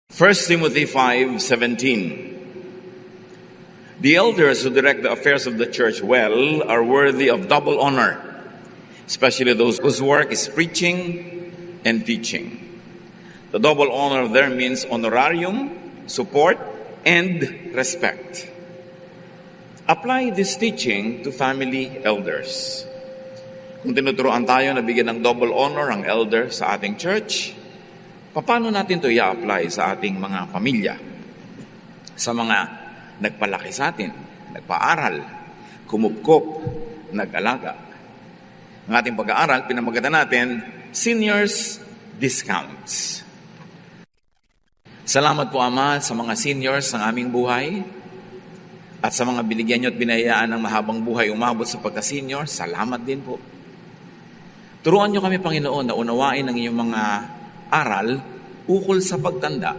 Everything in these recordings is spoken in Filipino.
1 Timothy 5:17. The elders who direct the affairs of the church well are worthy of double honor, especially those whose work is preaching and teaching. The double honor there means honorarium, support, and respect. Apply this teaching to family elders. Kung tinuturoan tayo na bigyan ng double honor ang elder sa ating church, paano natin ito i-apply sa ating mga pamilya? Sa mga nagpalaki sa atin, nagpaaral, kumupkop, nag-alaga. Ang ating pag-aaral, pinamagatan natin, Seniors Discounts. Salamat po, Ama, sa mga seniors ng aming buhay at sa mga binigyan nyo at binayaan ng mahabang buhay umabot sa pagka-senior. Salamat din po. Turuan nyo kami, Panginoon, na unawain ang inyong mga aral ukol sa pagtanda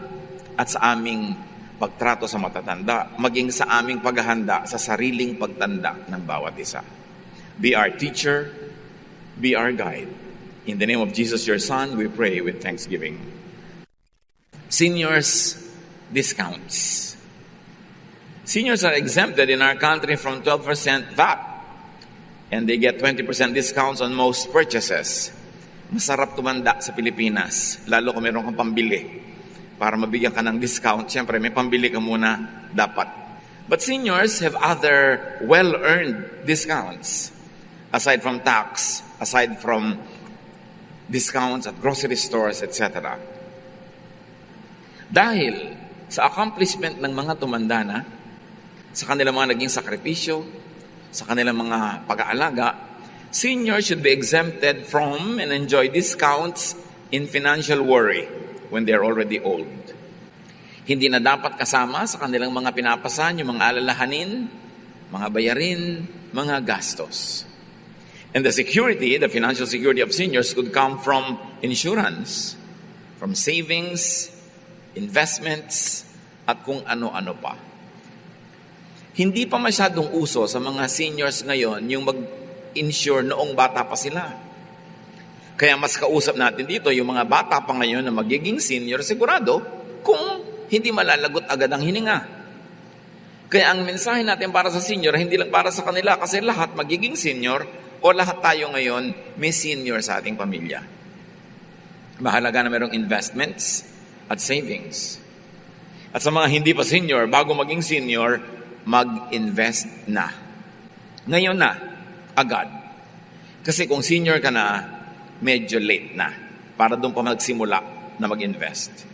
at sa aming pagtrato sa matatanda, maging sa aming paghahanda sa sariling pagtanda ng bawat isa. Be our teacher, be our guide. In the name of Jesus, your Son, we pray with thanksgiving. Seniors discounts. Seniors are exempted in our country from 12% VAT, and they get 20% discounts on most purchases. Masarap tumanda sa Pilipinas, lalo kung meron kang pambili. Para mabigyan ka ng discount, siyempre may pambili ka muna dapat. But seniors have other well-earned discounts. Aside from tax, aside from discounts at grocery stores, etc. Dahil sa accomplishment ng mga tumanda na, sa kanilang mga naging sakripisyo, sa kanilang mga pag-aalaga, seniors should be exempted from and enjoy discounts in financial worry when they are already old. Hindi na dapat kasama sa kanilang mga pinapasan yung mga alalahanin, mga bayarin, mga gastos. And the financial security of seniors could come from insurance, from savings, investments, at kung ano-ano pa. Hindi pa masyadong uso sa mga seniors ngayon yung mag-insure noong bata pa sila. Kaya mas kausap natin dito yung mga bata pa ngayon na magiging senior, sigurado kung hindi malalagot agad ang hininga. Kaya ang mensahe natin para sa senior, hindi lang para sa kanila kasi lahat magiging senior o lahat tayo ngayon may senior sa ating pamilya. Mahalaga na mayroong investments at savings. At sa mga hindi pa senior, bago maging senior, mag-invest na. Ngayon na, agad. Kasi kung senior ka na, medyo late na para doon pa magsimula na mag-invest.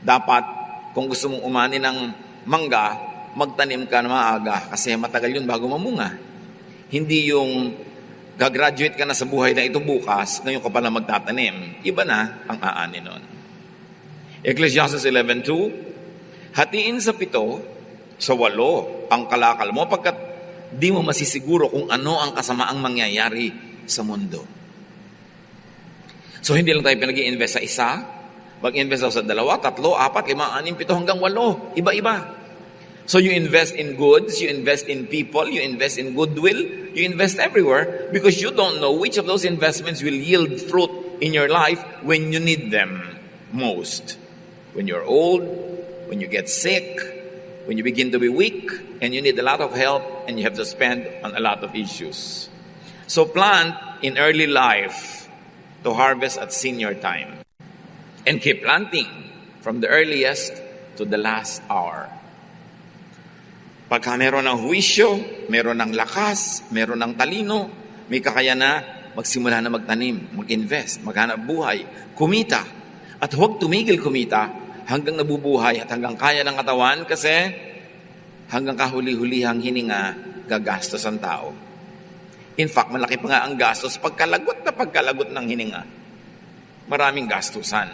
Dapat, kung gusto mong umani ng mangga, magtanim ka na maaga kasi matagal yun bago mamunga. Hindi yung gagraduate ka na sa buhay na ito bukas, ngayon ka pala magtatanim. Iba na ang aani nun. Ecclesiastes 11:2, hatiin sa 7, sa 8 ang kalakal mo pagkat di mo masisiguro kung ano ang kasamaang mangyayari sa mundo. So hindi lang tayo pinag-i-invest sa isa, mag-invest sa 2, 3, 4, 5, 6, 7 hanggang 8. Iba-iba. So you invest in goods, you invest in people, you invest in goodwill, you invest everywhere because you don't know which of those investments will yield fruit in your life when you need them most. When you're old, when you get sick, when you begin to be weak, and you need a lot of help, and you have to spend on a lot of issues. So plant in early life to harvest at senior time. And keep planting from the earliest to the last hour. Pagka meron ng huwisyo, meron ng lakas, meron ng talino, may kakaya na magsimula na magtanim, mag-invest, maghanap buhay, kumita. At huwag tumigil kumita hanggang nabubuhay at hanggang kaya ng katawan kasi hanggang kahuli-hulihang hininga gagastos ang tao. In fact, malaki pa nga ang gastos pagkalagot ng hininga. Maraming gastusan.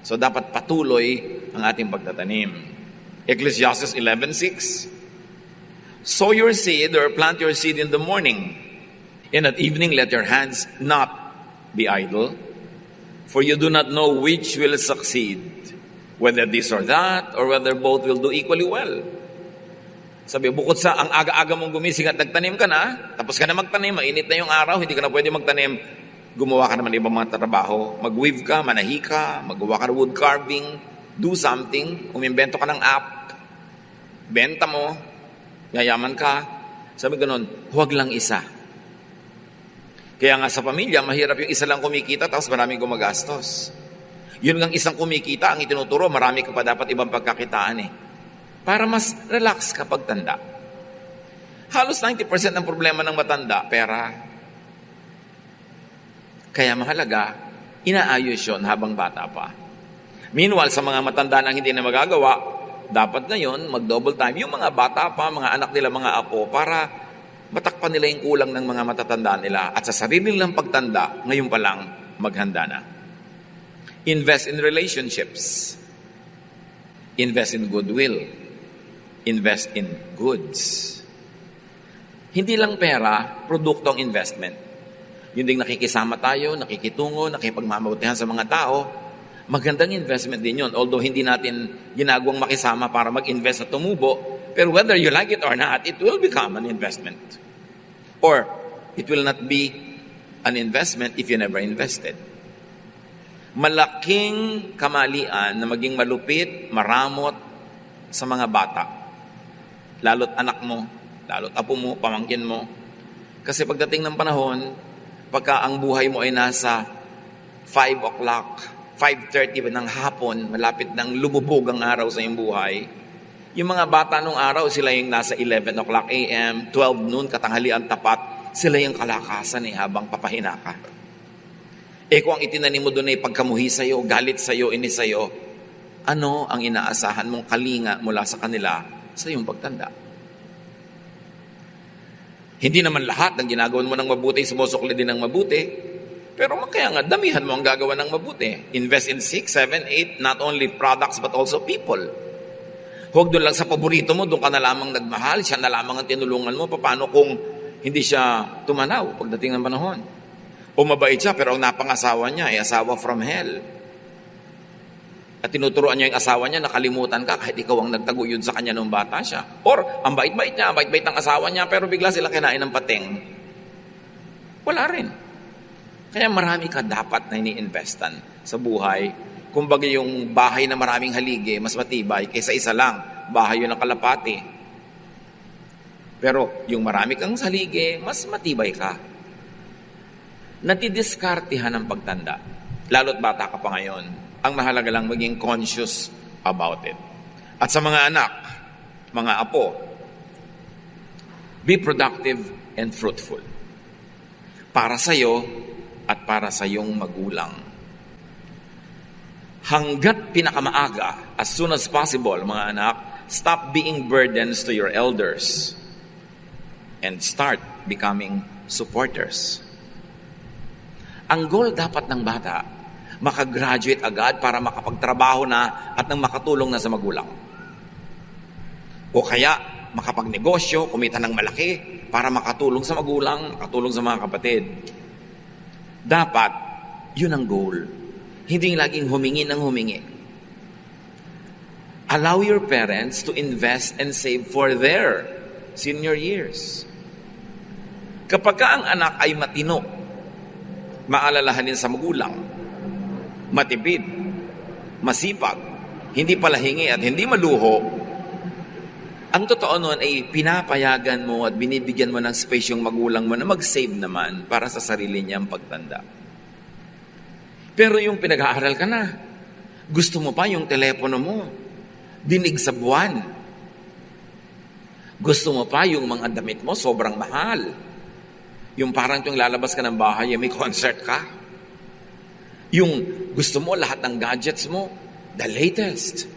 So dapat patuloy ang ating pagtatanim. Ecclesiastes 11:6, sow your seed or plant your seed in the morning, and at evening let your hands not be idle, for you do not know which will succeed, whether this or that, or whether both will do equally well. Sabi, bukod sa ang aga-aga mong gumising at nagtanim ka na, tapos ka na magtanim, mainit na yung araw, hindi ka na pwede magtanim, gumawa ka naman ibang mga trabaho. Mag-weave ka, manahi ka, magawa ka ng wood carving, Do something, umimbento ka ng app, benta mo, yayaman ka. Sabi ganun, huwag lang isa. Kaya nga sa pamilya, mahirap yung isa lang kumikita tapos maraming gumagastos. Yun ngang isang kumikita, ang itinuturo, marami ka pa dapat ibang pagkakitaan eh. Para mas relax kapag tanda. Halos 90% ng problema ng matanda, pera. Kaya mahalaga, inaayos yun habang bata pa. Meanwhile, sa mga matanda na hindi na magagawa, dapat ngayon mag-double time yung mga bata pa, mga anak nila, mga apo, para matakpan nila yung kulang ng mga matatanda nila. At sa sarili nilang pagtanda, ngayon pa lang, maghanda na. Invest in relationships. Invest in goodwill. Invest in goods. Hindi lang pera, produkto ang investment. Yung ding nakikisama tayo, nakikitungo, nakipagmamabutihan sa mga tao, magandang investment din yun. Although hindi natin ginagawang makisama para mag-invest at tumubo, pero whether you like it or not, it will become an investment. Or, it will not be an investment if you never invested. Malaking kamalian na maging malupit, maramot sa mga bata. Lalo't anak mo, lalo't apo mo, pamangkin mo. Kasi pagdating ng panahon, pagka ang buhay mo ay nasa 5 o'clock, 5:30 ng hapon, malapit ng lumubog ang araw sa iyong buhay, yung mga bata nung araw, sila yung nasa 11 o'clock a.m., 12 noon, katanghalian tapat, sila yung kalakasan habang papahina ka. Kung ang itinanim mo doon ay pagkamuhi sa'yo, galit sa'yo, inis sa'yo, ano ang inaasahan mong kalinga mula sa kanila sa iyong pagtanda? Hindi naman lahat ng ginagawan mo ng mabuti, sumusukli din ng mabuti. Pero kaya nga, damihan mo ang gagawa ng mabuti. Invest in 6, 7, 8, not only products but also people. Huwag doon lang sa paborito mo, doon ka na lamang nagmahal, siya na lamang ang tinulungan mo. Paano kung hindi siya tumanaw pagdating ng panahon? O mabait siya, pero ang napangasawa niya ay asawa from hell. At tinuturuan niya yung asawa niya, nakalimutan ka kahit ikaw ang nagtaguyod sa kanya nung bata siya. Or, ang bait-bait niya, ang bait-bait ng asawa niya, pero bigla sila kinain ng pating. Wala rin. Kaya marami ka dapat na ini-investan sa buhay. Kumbaga yung bahay na maraming haligi, mas matibay kaysa isa lang, bahay yun ng kalapati. Pero yung marami kang haligi, mas matibay ka. Natidiskartihan ang pagtanda. Lalo't bata ka pa ngayon. Ang mahalaga lang maging conscious about it. At sa mga anak, mga apo, be productive and fruitful. Para sa'yo at para sa iyong magulang. Hanggat pinakamaaga, as soon as possible, mga anak, stop being burdens to your elders and start becoming supporters. Ang goal dapat ng bata, makagraduate agad para makapagtrabaho na at nang makatulong na sa magulang. O kaya, makapagnegosyo, kumita ng malaki para makatulong sa magulang, makatulong sa mga kapatid. Dapat, yun ang goal. Hindi laging humingi ng humingi. Allow your parents to invest and save for their senior years. Kapag ang anak ay matino, maalalahanin sa magulang, matipid, masipag, hindi palahingi at hindi maluho, ang totoo nun ay pinapayagan mo at binibigyan mo ng space yung magulang mo na mag-save naman para sa sarili niyang pagtanda. Pero yung pinag-aaral ka na, gusto mo pa yung telepono mo, dinig sa buwan. Gusto mo pa yung mga damit mo, sobrang mahal. Yung parang yung lalabas ka ng bahay, may concert ka. Yung gusto mo, lahat ng gadgets mo, the latest.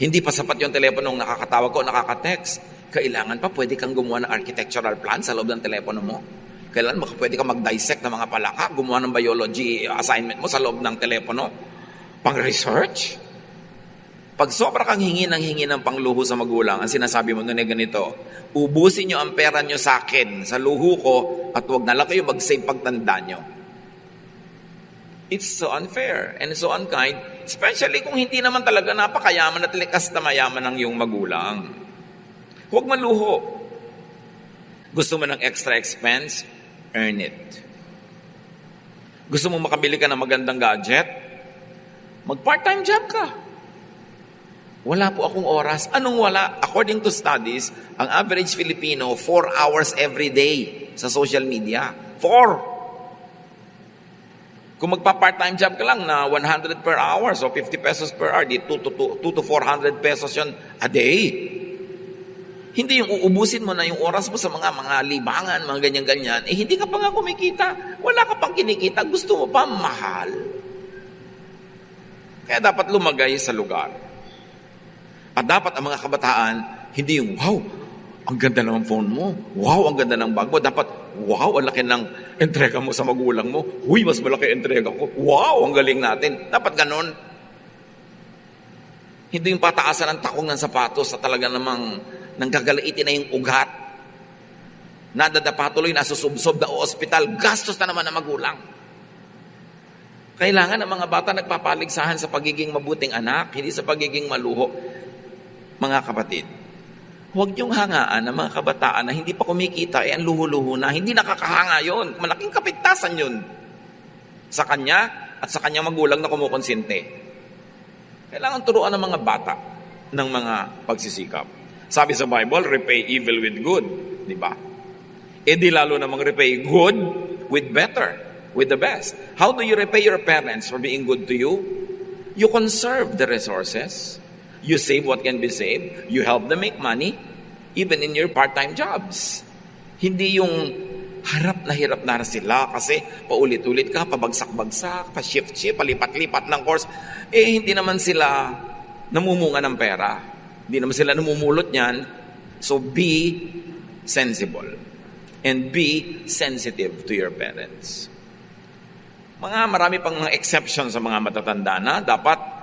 Hindi pa sapat yung telepono nakakatawag ko, nakaka-text. Kailangan pa, pwede kang gumawa ng architectural plan sa loob ng telepono mo. Kailangan pwede kang mag-dissect ng mga palaka, gumawa ng biology assignment mo sa loob ng telepono. Pang-research. Pag sobra kang hingi ng pangluho sa magulang, ang sinasabi mo nun ay ganito, ubusin nyo ang pera nyo sa akin, sa luho ko, at huwag na lang kayo mag-save pagtanda nyo. It's so unfair and so unkind, especially kung hindi naman talaga napakayaman at likas na mayaman ng iyong magulang. Huwag maluho. Gusto mo ng extra expense? Earn it. Gusto mo makabili ka ng magandang gadget? Mag part-time job ka. Wala po akong oras. Anong wala? According to studies, ang average Filipino, 4 hours every day sa social media. 4! Kung magpa-part-time job ka lang na 100 per hour, so 50 pesos per hour, di 2 to 400 pesos yon a day. Hindi yung uubusin mo na yung oras mo sa mga libangan, mga ganyan-ganyan, hindi ka pa nga kumikita. Wala ka pang kinikita, gusto mo pa mahal. Kaya dapat lumagay sa lugar. At dapat ang mga kabataan, hindi yung, wow, ang ganda ng phone mo. Wow, ang ganda ng bag mo. Dapat, wow, ang laki ng entrega mo sa magulang mo. Huy, mas malaki entrega ko. Wow, ang galing natin. Dapat ganon. Hindi yung pataasan ng takong ng sapatos sa talaga namang nanggagaliitin na yung ugat. Nadadapa tuloy, nasusubsob na ospital. Gastos na naman ng magulang. Kailangan ng mga bata nagpapaligsahan sa pagiging mabuting anak, hindi sa pagiging maluho. Mga kapatid, huwag niyong hangaan ng mga kabataan na hindi pa kumikita, ang luho-luho na, hindi nakakahanga yon. Malaking kapintasan yun sa kanya at sa kanyang magulang na kumukonsinte. Kailangan turuan ng mga bata ng mga pagsisikap. Sabi sa Bible, repay evil with good. Di ba? E di lalo namang repay good with better, with the best. How do you repay your parents for being good to you? You conserve the resources. You save what can be saved. You help them make money, even in your part-time jobs. Hindi yung harap na sila kasi paulit-ulit ka, pabagsak-bagsak, pa-shift-shift, palipat-lipat ng course. Hindi naman sila namumunga ng pera. Hindi naman sila namumulot niyan. So be sensible and be sensitive to your parents. Marami pang mga exceptions sa mga matatanda na dapat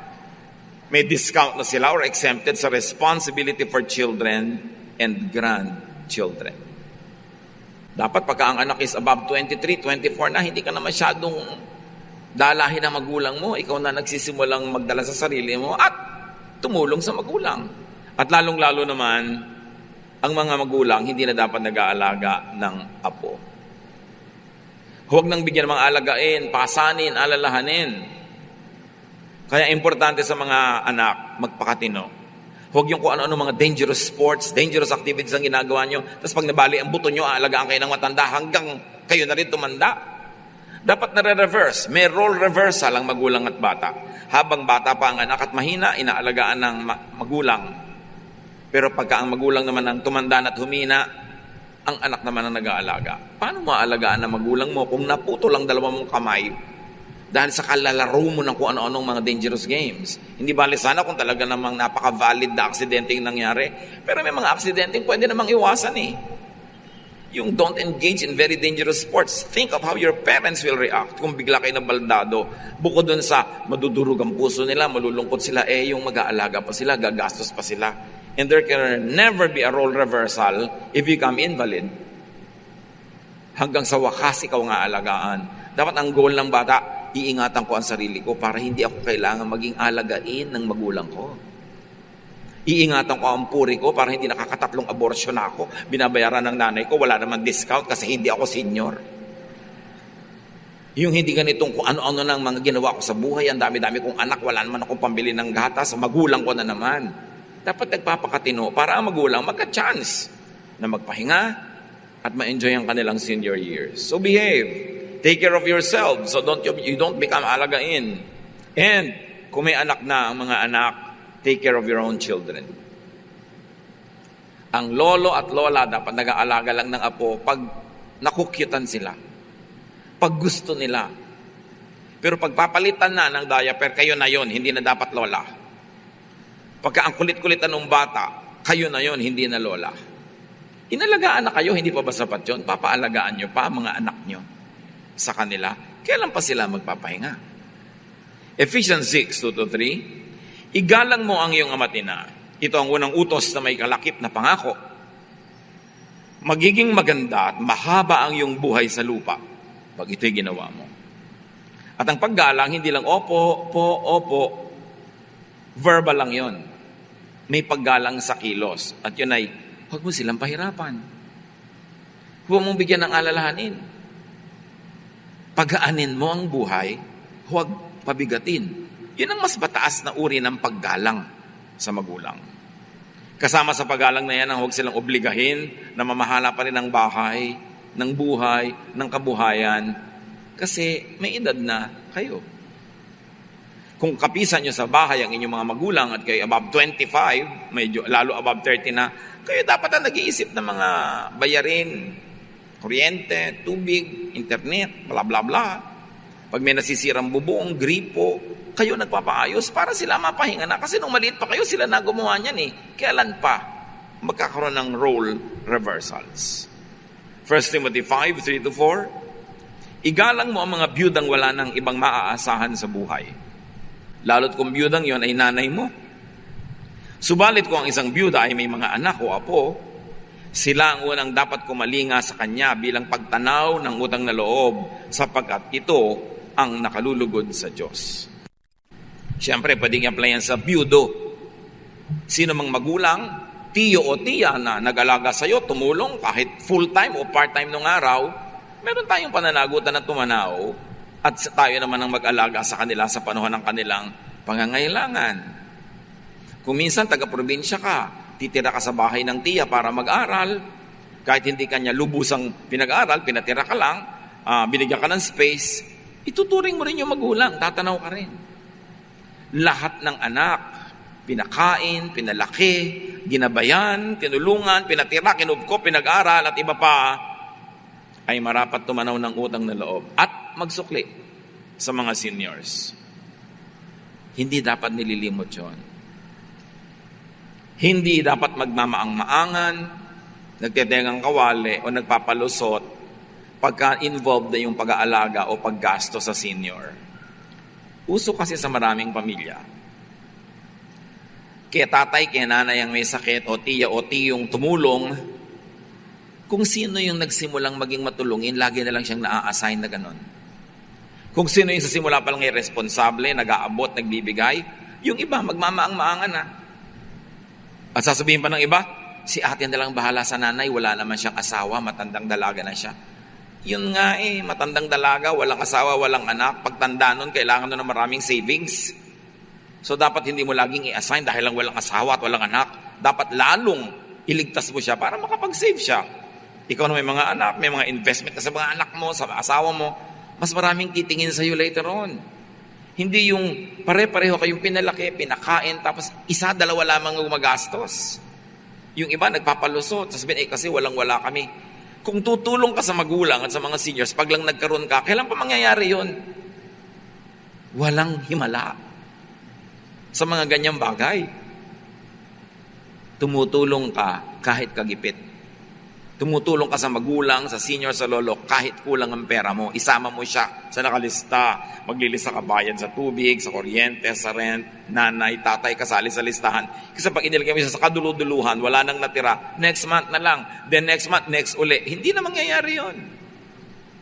may discount na sila or exempted sa responsibility for children and grandchildren. Dapat pagka ang anak is above 23, 24 na, hindi ka na masyadong dalahin ng magulang mo. Ikaw na nagsisimulang magdala sa sarili mo at tumulong sa magulang. At lalong-lalo naman, ang mga magulang hindi na dapat nag-aalaga ng apo. Huwag nang bigyan ng mga alagain, pasanin, alalahanin. Kaya importante sa mga anak, magpakatino. Huwag yung kung ano-ano mga dangerous sports, dangerous activities ang ginagawa nyo. Tapos pag nabali ang buto nyo, aalagaan kayo ng matanda hanggang kayo na rin tumanda. Dapat nare-reverse. May role reversal ang magulang at bata. Habang bata pa ang anak at mahina, inaalagaan ng magulang. Pero pagka ang magulang naman ang tumanda at humina, ang anak naman ang nag-aalaga. Paano maaalagaan ng magulang mo kung naputo lang dalawa mong kamay dahil sa kalalaro mo ng kung ano-anong mga dangerous games? Hindi bali sana kung talaga namang napaka-valid na aksidente yung nangyari. Pero may mga aksidente pwede namang iwasan eh. Yung don't engage in very dangerous sports. Think of how your parents will react kung bigla kayo nabaldado. Bukod dun sa madudurog ang puso nila, malulungkot sila, yung mag-aalaga pa sila, gagastos pa sila. And there can never be a role reversal if you become invalid. Hanggang sa wakas ikaw nga alagaan. Dapat ang goal ng bata, iingatan ko ang sarili ko para hindi ako kailangan maging alagain ng magulang ko. Iingatan ko ang puri ko para hindi nakakatatlong abortion na ako. Binabayaran ng nanay ko, wala naman discount kasi hindi ako senior. Yung hindi ganitong kung ano-ano ng mga ginawa ko sa buhay, ang dami-dami kong anak, wala naman akong pambili ng gatas, magulang ko na naman. Dapat nagpapakatino para ang magulang magka-chance na magpahinga at ma-enjoy ang kanilang senior years. So behave. Take care of yourself so you don't become alagain. And kung may anak na ang mga anak, take care of your own children. Ang lolo at lola dapat nag-aalaga lang ng apo pag nakukyutan sila. Pag gusto nila. Pero pagpapalitan na ng diaper, kayo na yon, hindi na dapat lola. Pagka ang kulit-kulitan ng bata, kayo na yon, hindi na lola. Inalagaan na kayo, hindi pa ba sapat yun? Papaalagaan nyo pa mga anak nyo sa kanila. Kailan pa sila magpapahinga? Ephesians 6:2-3, igalang mo ang iyong ama't ina. Ito ang unang utos na may kalakip na pangako. Magiging maganda at mahaba ang iyong buhay sa lupa pag ito'y ginawa mo. At ang paggalang, hindi lang opo, verbal lang yon. May paggalang sa kilos. At yun ay, huwag mo silang pahirapan. Huwag mong bigyan ng alalahanin. Pagaanin mo ang buhay, huwag pabigatin. Yun ang mas mataas na uri ng paggalang. sa magulang. Kasama sa pag-alang na yan ang huwag silang obligahin na mamahala pa rin ng bahay, ng buhay, ng kabuhayan, kasi may edad na kayo. Kung kapisan nyo sa bahay ang inyong mga magulang at kayo above 25, medyo lalo above 30 na, kayo dapat na nag-iisip ng mga bayarin, kuryente, tubig, internet, bla bla bla. Pag may nasisirang bubong, gripo, kayo nagpapaayos para sila mapahinga na. Kasi nung maliit pa kayo, sila na gumawa niyan eh. Kailan pa magkakaroon ng role reversals? 1 Timothy 5:3-4, igalang mo ang mga byudang wala ng ibang maaasahan sa buhay. Lalo't kung byudang yon ay nanay mo. Subalit kung ang isang byuda ay may mga anak o apo, sila ang unang dapat kumalinga sa kanya bilang pagtanaw ng utang na loob sapagkat ito ang nakalulugod sa Diyos. Siyempre, pwedeng i-applyan sa byudo. Sino mang magulang, tiyo o tiya na nag-alaga sa'yo, tumulong kahit full-time o part-time nung araw, meron tayong pananagutan na tumanaw at tayo naman ang mag-alaga sa kanila sa panahon ng kanilang pangangailangan. Kung minsan taga-probinsya ka, titira ka sa bahay ng tiya para mag-aral, kahit hindi kanya lubusang pinag-aral, pinatira ka lang, binigyan ka ng space, ituturing mo rin yung magulang, tatanaw ka rin. Lahat ng anak, pinakain, pinalaki, ginabayan, tinulungan, pinatira, kinubko, pinag-aral at iba pa, ay marapat tumanaw ng utang na loob at magsukli sa mga seniors. Hindi dapat nililimot yun. Hindi dapat magmamaang-maangan, nagtetengang kawali o nagpapalusot pagka involved na yung pag-aalaga o paggasto sa senior. Uso kasi sa maraming pamilya. Kaya tatay, kaya nanay ang may sakit o tiya o tiyong tumulong, kung sino yung nagsimulang maging matulungin, lagi na lang siyang na-assign na ganon. Kung sino yung sa simula pa lang irresponsable, nag-aabot, nagbibigay, yung iba magmamaang-maangan na. At sasabihin pa ng iba, si ate na lang bahala sa nanay, wala naman siyang asawa, matandang dalaga na siya. Yun nga matandang dalaga, walang asawa, walang anak. Pagtanda nun, kailangan nun ng maraming savings. So dapat hindi mo laging i-assign dahil lang walang asawa at walang anak. Dapat lalong iligtas mo siya para makapag-save siya. Ikaw na may mga anak, may mga investment ka sa mga anak mo, sa asawa mo, mas maraming titingin sa iyo later on. Hindi yung pare-pareho kayong pinalaki, pinakain, tapos isa, dalawa lamang gumagastos. Yung iba nagpapalusot, sasabihin, kasi walang-wala kami. Kung tutulong ka sa magulang at sa mga seniors, pag lang nagkaroon ka, kailan pa mangyayari yun? Walang himala sa mga ganyang bagay. Tumutulong ka kahit kagipit. Tumutulong ka sa magulang, sa senior, sa lolo, kahit kulang ang pera mo. Isama mo siya sa nakalista. Maglilista ka bayad sa tubig, sa kuryente, sa rent, nanay, tatay, kasali sa listahan. Kasi pag inilagay mo siya sa kaduluduluhan, wala nang natira. Next month na lang. Then next month, next uli. Hindi na mangyayari yon.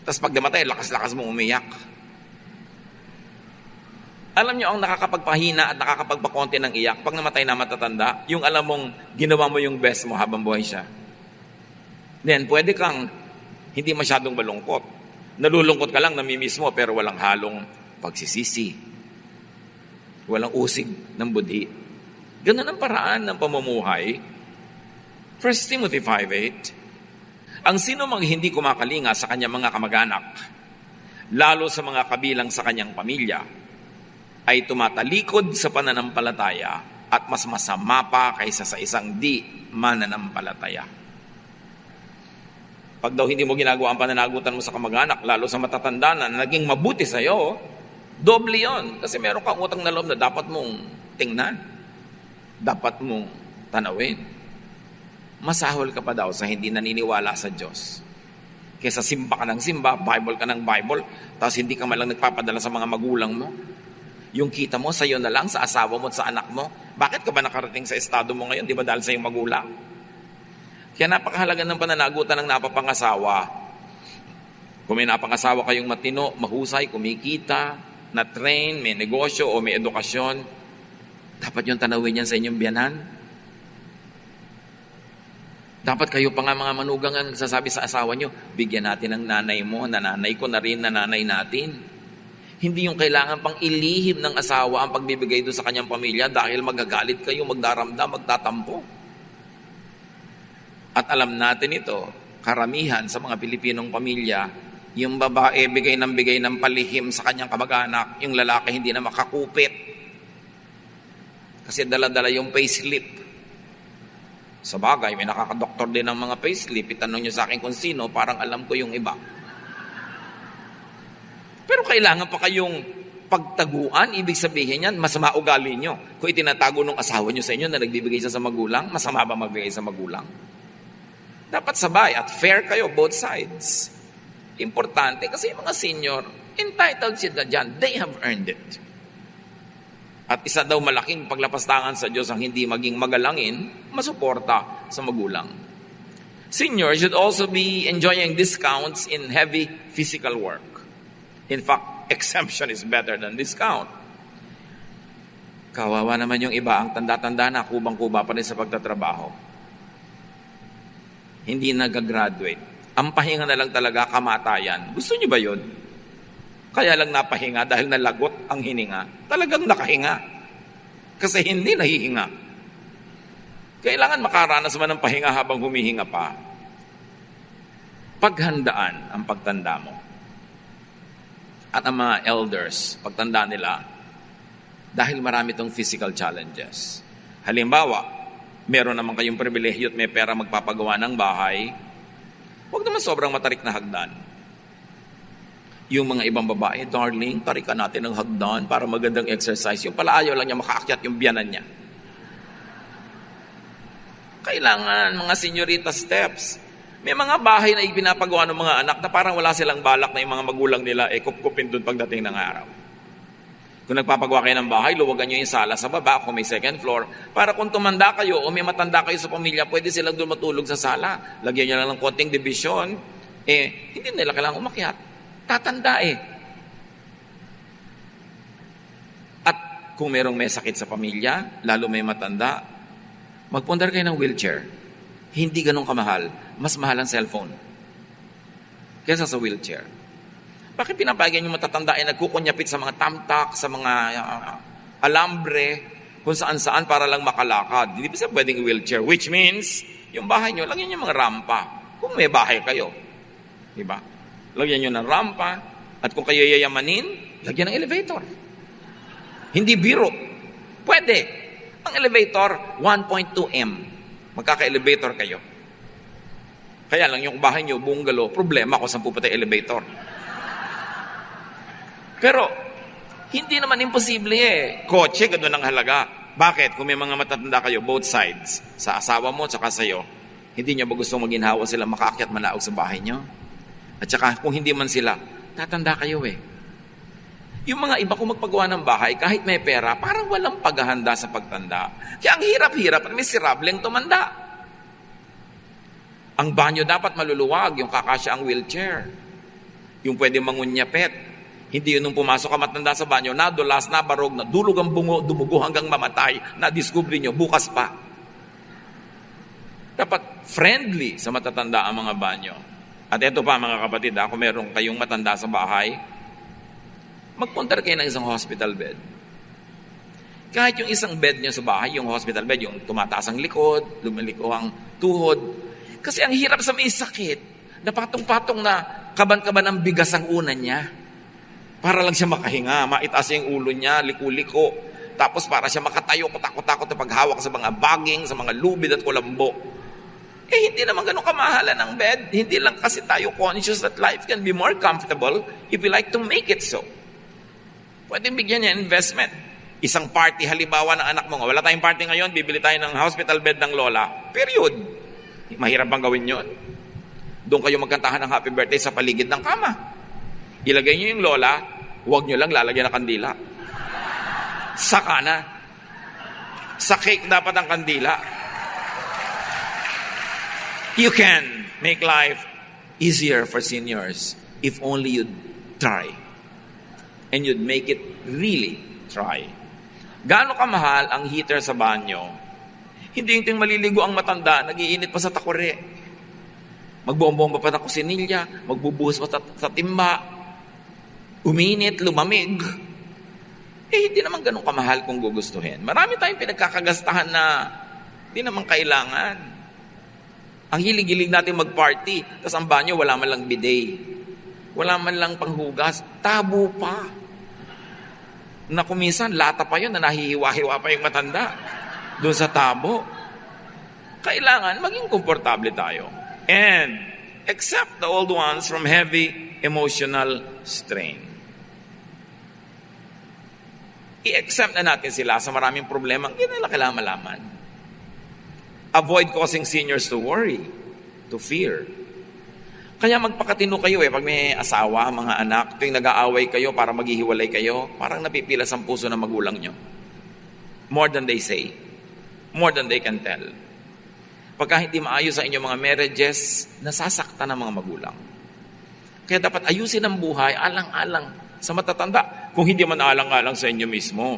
Tapos pag namatay, lakas-lakas mong umiyak. Alam niyo ang nakakapagpahina at nakakapagpakonti ng iyak pag namatay na matatanda, yung alam mong ginawa mo yung best mo habang buhay siya. Then, pwede kang hindi masyadong malungkot. Nalulungkot ka lang, namimiss mo, pero walang halong pagsisisi. Walang usig ng budhi. Ganun ang paraan ng pamumuhay. 1 Timothy 5:8, ang sino mang hindi kumakalinga sa kanyang mga kamag-anak, lalo sa mga kabilang sa kanyang pamilya, ay tumatalikod sa pananampalataya at mas masama pa kaysa sa isang di mananampalataya. Pag daw hindi mo ginagawa ang pananagutan mo sa kamag-anak, lalo sa matatanda na naging mabuti sa'yo, doble yon. Kasi meron kang utang na loob na dapat mong tingnan. Dapat mong tanawin. Masahol ka pa daw sa hindi naniniwala sa Diyos. Kesa simba ka ng simba, Bible ka ng Bible, tapos hindi ka malang nagpapadala sa mga magulang mo. Yung kita mo, sa'yo na lang, sa asawa mo at sa anak mo. Bakit ka ba nakarating sa estado mo ngayon? Di ba dahil sa iyong magulang? Kaya napakahalaga ng pananagutan ng napapangasawa. Kung may napangasawa kayong matino, mahusay, kumikita, na-train, may negosyo o may edukasyon, dapat yung tanawin yan sa inyong biyanan. Dapat kayo pa nga mga manugang ang nagsasabi sa asawa nyo, bigyan natin ng nanay mo, nananay ko na rin, nananay natin. Hindi yung kailangan pang ilihim ng asawa ang pagbibigay doon sa kanyang pamilya dahil magagalit kayo, magdaramdam, magtatampo. At alam natin ito, karamihan sa mga Pilipinong pamilya, yung babae bigay ng palihim sa kanyang kamag-anak, yung lalaki hindi na makakupit. Kasi dala-dala yung payslip. Sa bagay, may nakakadoktor din ng mga payslip. Itanong nyo sa akin kung sino, parang alam ko yung iba. Pero kailangan pa kayong pagtaguan, ibig sabihin yan, masama ugali nyo. Kung itinatago ng asawa nyo sa inyo na nagbibigay siya sa magulang, masama ba magbigay sa magulang? Dapat sabay at fair kayo, both sides. Importante kasi yung mga senior, entitled sila dyan. They have earned it. At isa daw malaking paglapastangan sa Diyos ang hindi maging magalangin, masuporta sa magulang. Seniors should also be enjoying discounts in heavy physical work. In fact, exemption is better than discount. Kawawa naman yung iba, ang tanda-tanda na, kubang-kuba pa rin sa pagtatrabaho. Hindi nag-graduate. Ang pahinga na lang talaga, kamatayan. Gusto niyo ba yun? Kaya lang napahinga dahil nalagot ang hininga. Talagang nakahinga. Kasi hindi nahihinga. Kailangan makaranas man ng pahinga habang humihinga pa. Paghandaan ang pagtanda mo. At ang mga elders, pagtanda nila, dahil marami itong physical challenges. Halimbawa, meron naman kayong pribilehyo at may pera magpapagawa ng bahay, huwag naman sobrang matarik na hagdan. Yung mga ibang babae, darling, tarikan natin ng hagdan para magandang exercise. Yung pala ayaw lang niya makaakyat yung biyanan niya. Kailangan mga senyorita steps. May mga bahay na ipinapagawa ng mga anak na parang wala silang balak na yung mga magulang nila kupkupin doon pagdating ng araw. Kung nagpapagawa kayo ng bahay, luwagan nyo yung sala sa baba kung may second floor para kung tumanda kayo o may matanda kayo sa pamilya, pwede silang doon matulog sa sala. Lagyan nyo lang ng konting division. Hindi nila kailangang umakyat. Tatanda At kung merong may sakit sa pamilya, lalo may matanda, magpundar kayo ng wheelchair. Hindi ganun kamahal. Mas mahal ang cellphone kaysa sa wheelchair. Bakit pinapayagan yung matatanda ay nagkukunyapit sa mga tamtak, sa mga alambre, kung saan-saan para lang makalakad? Hindi ba siya pwedeng wheelchair? Which means, yung bahay nyo, lagyan nyo mga rampa. Kung may bahay kayo. Di ba? Lagyan nyo ng rampa. At kung kayo yayamanin, lagyan ng elevator. Hindi biro. Pwede. Ang elevator, 1.2M. Magkaka-elevator kayo. Kaya lang yung bahay nyo, bungalow, problema kung saan pupunta elevator. Pero, hindi naman imposible Kotse, gano'n ang halaga. Bakit? Kung may mga matatanda kayo, both sides, sa asawa mo at saka sa'yo, hindi nyo ba gustong maginhawa sila makaakyat manaog sa bahay nyo? At saka, kung hindi man sila, tatanda kayo Yung mga iba kung magpagawa ng bahay, kahit may pera, parang walang paghahanda sa pagtanda. Kaya ang hirap-hirap at miserableng tumanda. Ang banyo dapat maluluwag, yung kakasya ang wheelchair. Yung pwede mangunyapet. Hindi yun nung pumasok ka matanda sa banyo, nadulas, nabarog, nadulog ang bungo, dumugo hanggang mamatay, na-discover nyo, bukas pa. Dapat friendly sa matatanda ang mga banyo. At ito pa mga kapatid, kung meron kayong matanda sa bahay, magpunta kayo ng isang hospital bed. Kahit yung isang bed nyo sa bahay, yung hospital bed, yung tumataas ang likod, lumiliko ang tuhod. Kasi ang hirap sa may sakit, na patong-patong na kaban-kaban ang bigas ang unan niya. Para lang siya makahinga, maitaas yung ulo niya, liku-liko. Tapos para siya makatayo, kutakot-takot na paghawak sa mga baging, sa mga lubid at kulambo. Hindi naman ganun kamahalan ng bed. Hindi lang kasi tayo conscious that life can be more comfortable if we like to make it so. Pwedeng bigyan niya investment. Isang party, halimbawa ng anak mo, wala tayong party ngayon, bibili tayo ng hospital bed ng lola. Period. Mahirap bang gawin yun? Doon kayo magkantahan ng happy birthday sa paligid ng kama. Ilagay niyo yung lola, huwag niyo lang lalagyan ng kandila. Saka na. Sa cake dapat ang kandila. You can make life easier for seniors if only you'd try. And you'd make it really try. Gaano kamahal ang heater sa banyo? Hindi yung maliligo ang matanda, nagiinit pa sa takore. Magbomba pa na kusinilya, magbubuhos pa sa timba. uminit, lumamig, hindi naman ganun kamahal kung gugustuhin. Marami tayong pinagkakagastahan na hindi naman kailangan. Ang hilig-hilig natin mag-party, tapos ang banyo, wala man lang bidet. Wala man lang panghugas. Tabo pa. Na kuminsan, lata pa yun na nahihiwa-hiwa pa yung matanda. Doon sa tabo. Kailangan maging komportable tayo. And accept the old ones from heavy emotional strain. I-accept na natin sila sa maraming problema. Hindi nila kailangan malaman. Avoid causing seniors to worry, to fear. Kaya magpakatino kayo pag may asawa, mga anak, tuwing nag-aaway kayo para maghihiwalay kayo, parang napipilas ang puso ng magulang nyo. More than they say. More than they can tell. Pagka hindi maayos sa inyong mga marriages, nasasaktan ng mga magulang. Kaya dapat ayusin ang buhay, alang-alang sa matatanda, kung hindi man alang-alang sa inyo mismo.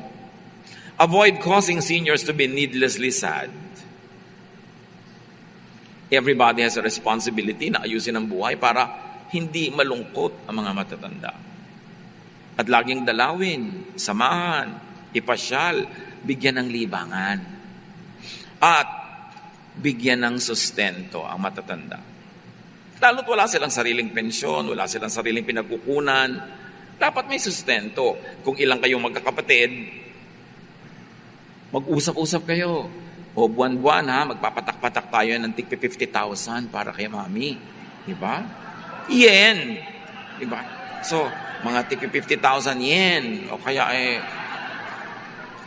Avoid causing seniors to be needlessly sad. Everybody has a responsibility na ayusin ang buhay para hindi malungkot ang mga matatanda. At laging dalawin, samahan, ipasyal, bigyan ng libangan. At bigyan ng sustento ang matatanda. Lalo't wala silang sariling pensyon, wala silang sariling pinagkukunan, dapat may sustento. Kung ilang kayong magkakapatid, mag-usap-usap kayo. O buwan-buwan magpapatak-patak tayo ng tig 50,000 para kay mami. Diba? Yen. Diba? So, mga tig 50,000 yen. O kaya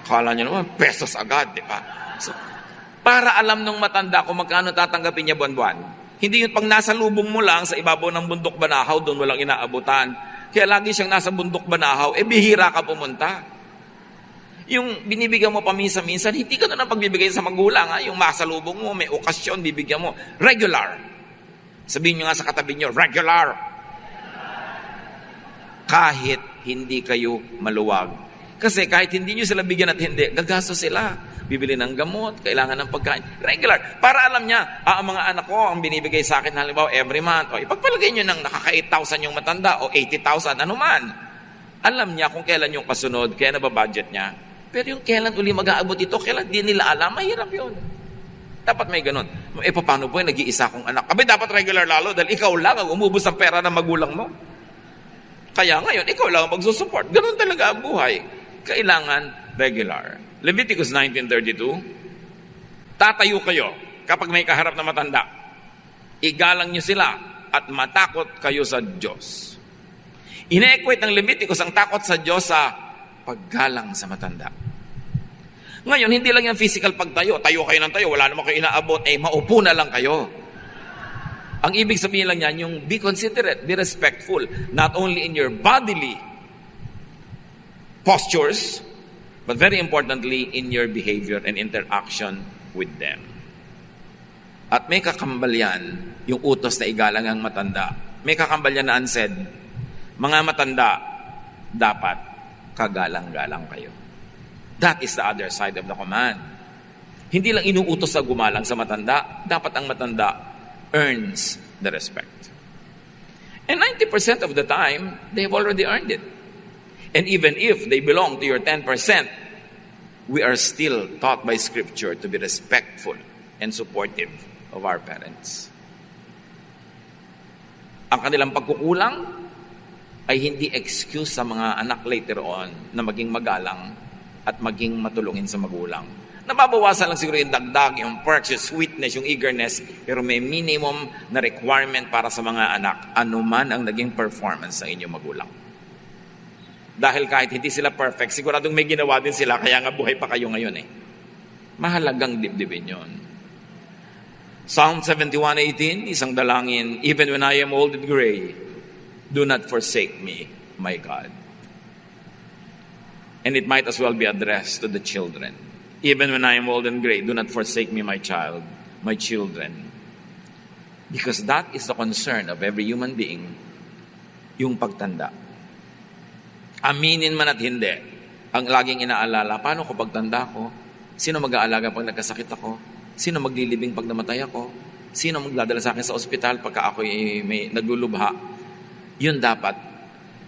kala nyo naman, pesos agad. Diba? So, para alam nung matanda kung magkano tatanggapin niya buwan-buwan. Hindi yun pag nasa lubong mo lang sa ibabaw ng bundok Banahaw, doon walang inaabutan. Kaya lagi siyang nasa bundok Banahaw, bihira ka pumunta. Yung binibigyan mo paminsan-minsan, hindi ka na pagbibigay sa magulang. Yung masalubong mo, may okasyon, bibigyan mo. Regular. Sabihin nyo nga sa katabi nyo, regular. Kahit hindi kayo maluwag. Kasi kahit hindi nyo sila bigyan at hindi, gagasto sila. Bibili ng gamot, kailangan ng pagkain. Regular. Para alam niya, ang mga anak ko, ang binibigay sa akin, halimbawa, every month, ipagpalagay nyo ng nakaka 8,000 yung matanda, o 80,000, ano man. Alam niya kung kailan yung kasunod, kaya nababudget niya. Pero yung kailan uli mag-aabot ito, kailan di nila alam, mahirap yun. Dapat may ganun. Paano po nag-iisa kong anak? Dapat regular lalo dahil ikaw lang ang umubos ng pera ng magulang mo. Kaya ngayon, ikaw lang ang magsusupport. Ganun talaga ang buhay. Kailangan regular. Leviticus 19:32, tatayo kayo kapag may kaharap na matanda. Igalang nyo sila at matakot kayo sa Diyos. Ine-equate ng Leviticus ang takot sa Diyos sa paggalang sa matanda. Ngayon, hindi lang yung physical pagtayo. Tayo kayo ng tayo, wala naman kayo inaabot, maupo na lang kayo. Ang ibig sabihin lang yan, yung be considerate, be respectful, not only in your bodily postures, but very importantly, in your behavior and interaction with them. At may kakambal yan, yung utos na igalang ang matanda. May kakambal yan na unsaid, mga matanda, dapat kagalang-galang kayo. That is the other side of the command. Hindi lang inuutos sa gumalang sa matanda, dapat ang matanda earns the respect. And 90% of the time, they've already earned it. And even if they belong to your 10%, we are still taught by Scripture to be respectful and supportive of our parents. Ang kanilang pagkukulang ay hindi excuse sa mga anak later on na maging magalang at maging matulungin sa magulang. Nababawasan lang siguro yung dagdag, yung perks, yung sweetness, yung eagerness, pero may minimum na requirement para sa mga anak, anuman ang naging performance ng inyong magulang. Dahil kahit hindi sila perfect, siguradong may ginawa din sila, kaya nga buhay pa kayo ngayon Mahalagang dibdibin yun. Psalm 71:18, isang dalangin, even when I am old and gray, do not forsake me, my God. And it might as well be addressed to the children. Even when I am old and gray, do not forsake me, my child, my children. Because that is the concern of every human being, yung pagtanda. Aminin man at hindi, ang laging inaalala, paano ko pagtanda ko? Sino mag-aalaga pag nagkasakit ako? Sino maglilibing pag namatay ako? Sino magdadala sa akin sa ospital pagka ako may naglulubha? Yun dapat